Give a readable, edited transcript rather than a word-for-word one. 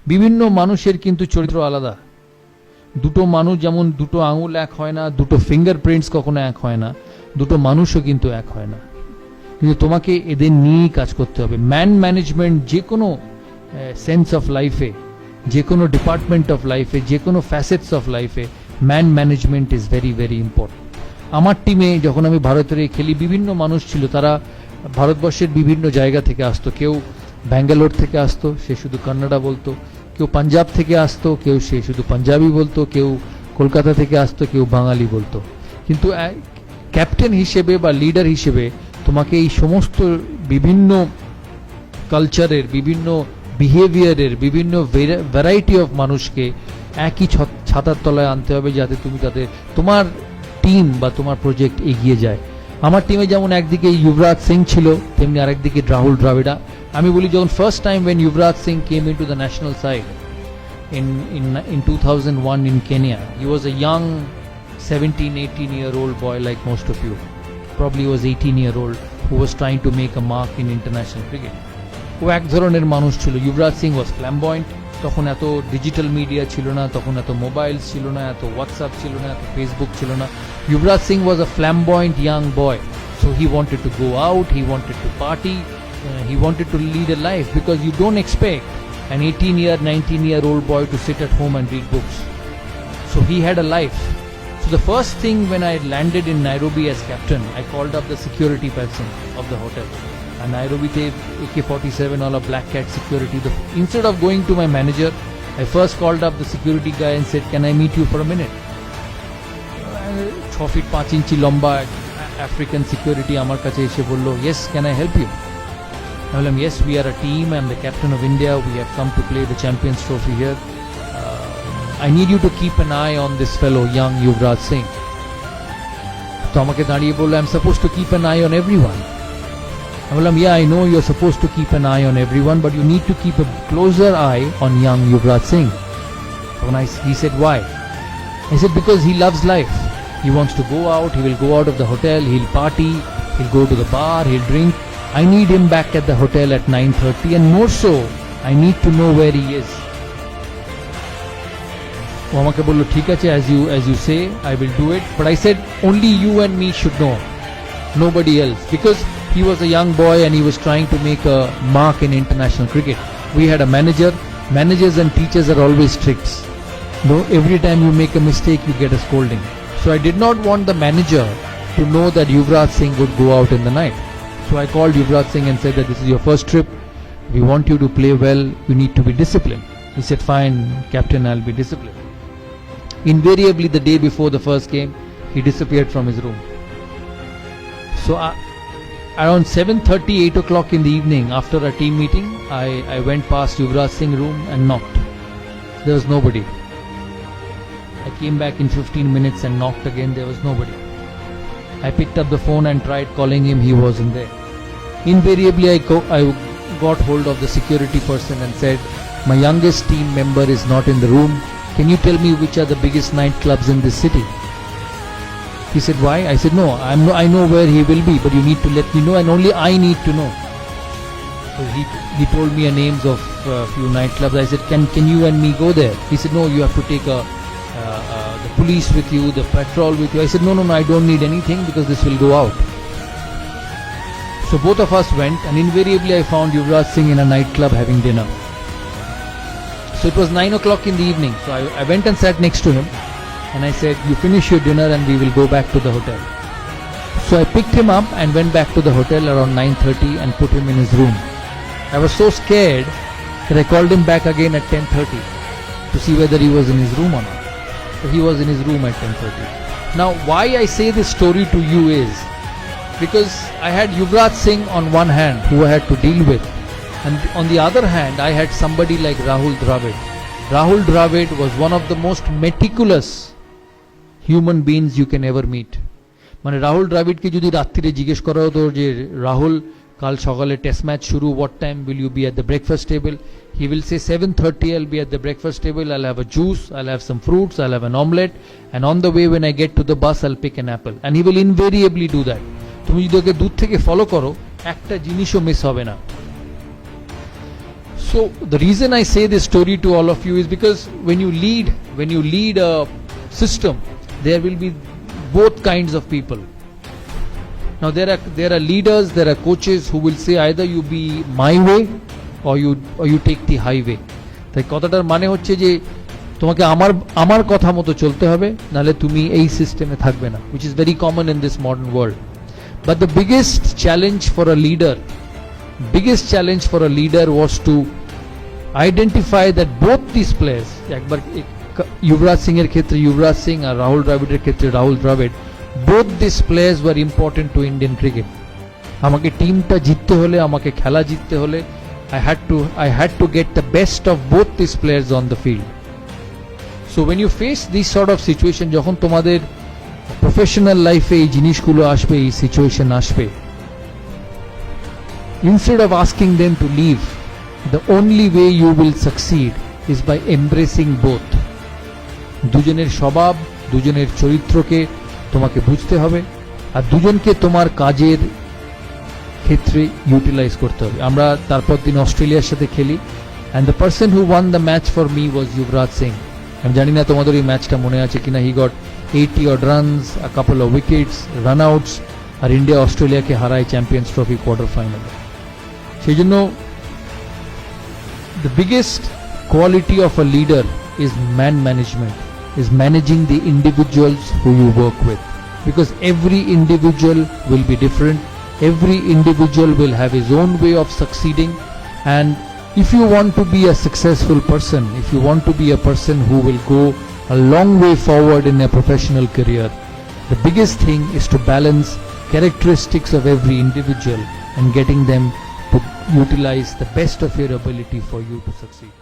বিভিন্ন মানুষের কিন্তু চরিত্র আলাদা। দুটো মানুষ যেমন দুটো আঙুল এক হয় না, দুটো ফিঙ্গারপ্রিন্টস কখনো এক হয় না, দুটো মানুষও কিন্তু এক হয় না। কিন্তু তোমাকে এদের নিয়েই কাজ করতে হবে। ম্যান ম্যানেজমেন্ট যে কোনো সেন্স অফ লাইফে, যে কোনো ডিপার্টমেন্ট অফ লাইফে, যে কোনো ফ্যাসেটস অফ লাইফে man management is very very important. আমার টিমে যখন আমি ভারতের খেলি, বিভিন্ন মানুষ ছিল, তারা ভারতবর্ষের বিভিন্ন জায়গা থেকে আসতো। কেউ ব্যাঙ্গালোর থেকে আসতো, সে শুধু কন্নড়া বলতো। কেউ পাঞ্জাব থেকে আসতো, কেউ সে শুধু পাঞ্জাবি বলতো। কেউ কলকাতা থেকে আসতো, কেউ বাঙালি বলতো। কিন্তু ক্যাপ্টেন হিসেবে বা লিডার হিসেবে তোমাকে এই সমস্ত বিভিন্ন কালচারের, বিভিন্ন বিহেভিয়ারের, বিভিন্ন ভ্যারাইটি অফ মানুষকে একই ছাতার তলায় আনতে হবে, যাতে তুমি তাদের, তোমার টিম বা তোমার প্রজেক্ট এগিয়ে যায়। আমার টিমে যেমন একদিকে যুবরাজ সিং ছিল, তেমনি আরেকদিকে রাহুল দ্রাবিড়া। আমি বলি, যখন first time when Yuvraj Singh came into the national side in 2001 in Kenya, he was a young 17-18-year-old boy like most of you. Probably he was 18-year-old who was trying to make a mark in international cricket. ও এক ধরনের মানুষ ছিল। যুবরাজ সিং ওয়াজ flamboyant. তখন এত digital media ছিল না, তখন এত মোবাইল ছিল না, এত হোয়াটসঅ্যাপ ছিল না, এত ফেসবুক ছিল না। Yuvraj Singh was a flamboyant young boy, so he wanted to go out, he wanted to party, he wanted to lead a life, because you don't expect an 18-year, 19-year-old boy to sit at home and read books. So he had a life. So the first thing when I landed in Nairobi as captain, I called up the security person of the hotel. And Nairobi te AK-47 all a black cat security. Instead of going to my manager, I first called up the security guy and said, "Can I meet you for a minute?" 6 feet 5 inch লম্বা African security আমার কাছে এসে বলল, "Yes, can I help you?" I told him, "Yes, we are a team. I'm the captain of India. We have come to play the Champions Trophy here. I need you to keep an eye on this fellow, young Yuvraj Singh." তো আমাকে দাঁড়িয়ে বলল, "I'm supposed to keep an eye on everyone." I told him, "Yeah, I know you're supposed to keep an eye on everyone, but you need to keep a closer eye on young Yuvraj Singh." He said, "Why?" I said, "Because he loves life. He wants to go out, he will go out of the hotel, he'll party, he'll go to the bar, he'll drink. I need him back at the hotel at 9:30, and more so, I need to know where he is." ও আমাকে বলল, "ঠিক আছে, as you say, I will do it." But I said, "Only you and me should know, nobody else." Because he was a young boy and he was trying to make a mark in international cricket. We had a manager. Managers and teachers are always strict. No, every time you make a mistake, you get a scolding. So I did not want the manager to know that Yuvraj Singh would go out in the night. So I called Yuvraj Singh and said that this is your first trip. We want you to play well. You need to be disciplined. He said, "Fine, captain, I'll be disciplined." Invariably, the day before the first game, he disappeared from his room. So around 7:30, 8 o'clock in the evening, after a team meeting, I went past Yuvraj Singh's room and knocked. There was nobody. I came back in 15 minutes and knocked again. There was nobody. I picked up the phone and tried calling him. He wasn't there. Invariably, I got hold of the security person and said, "My youngest team member is not in the room. Can you tell me which are the biggest nightclubs in this city?" He said, "Why?" I said, I know where he will be, but you need to let me know, and only I need to know." So he told me names of a few nightclubs. I said, can you and me go there?" He said, "No, you have to take the police with you, the patrol with you." I said, no, I don't need anything, because this will go out. So both of us went, and invariably I found Yuvraj Singh in a nightclub having dinner. So it was 9 o'clock in the evening. So I went and sat next to him, and I said, "You finish your dinner and we will go back to the hotel." So I picked him up and went back to the hotel around 9:30 and put him in his room. I was so scared that I called him back again at 10:30 to see whether he was in his room or not. So he was in his room at 10:30. Now, why I say this story to you is because I had Yuvraj Singh on one hand, who I had to deal with, and on the other hand, I had somebody like Rahul Dravid. Rahul Dravid was one of the most meticulous human beings you can ever meet. মানে রাহুল দ্রাবিড়কে যদি রাত্রিরে জিজ্ঞেস করা হতো যে, "রাহুল, কাল সকালে test match শুরু, what time will you be at the breakfast table?" He will say 7:30 I'll be at the breakfast table, I'll have a juice, I'll have some fruits, I'll have an omelette, and on the way when I get to the bus I'll pick an apple. And he will invariably do that. তুমি যদি ওকে দূর থেকে follow করো, একটা জিনিসও miss হবে না। So the reason I say this story to all of you is because when you lead a system, there will be both kinds of people. Now there are leaders, there are coaches who will say either you be my way or you take the highway. তাই কথাটার মানে হচ্ছে যে তোমাকে আমার কথা মতো চলতে হবে, নালে তুমি এই সিস্টেমে থাকবে না, which is very common in this modern world. But the biggest challenge for a leader was to identify that both these players, একবার युवराज सिंह এর ক্ষেত্রে युवराज সিং আর রাহুল দ্রাবিড়ের ক্ষেত্রে Rahul Dravid, both these players were important to Indian cricket. আমাকে টিমটা জিততে হলে, আমাকে খেলা জিততে হলে I had to get the best of both these players on the field. So when you face this sort of situation, যখন তোমাদের প্রফেশনাল লাইফে এই জিনিসগুলো আসবে, এই সিচুয়েশন আসবে, instead of asking them to leave, the only way you will succeed is by embracing both. দুজনের স্বভাব, দুজনের চরিত্রকে তোমাকে বুঝতে হবে আর দুজনকে তোমার কাজের ক্ষেত্রে ইউটিলাইজ করতে হবে। আমরা তারপর দিন অস্ট্রেলিয়ার সাথে খেলি, and the person who won the match for me was Yuvraj Singh. আমি জানি না তোমাদের এই ম্যাচটা মনে আছে কিনা। He got 80 odd runs, a couple of wickets, run outs, আর ইন্ডিয়া অস্ট্রেলিয়াকে হারায় চ্যাম্পিয়ন্স ট্রফি কোয়ার্টার ফাইনালে। সেই জন্য the biggest quality of a leader is man management, is managing the individuals who you work with, because every individual will be different, every individual will have his own way of succeeding, and if you want to be a successful person, if you want to be a person who will go a long way forward in a professional career, the biggest thing is to balance characteristics of every individual and getting them to utilize the best of your ability for you to succeed.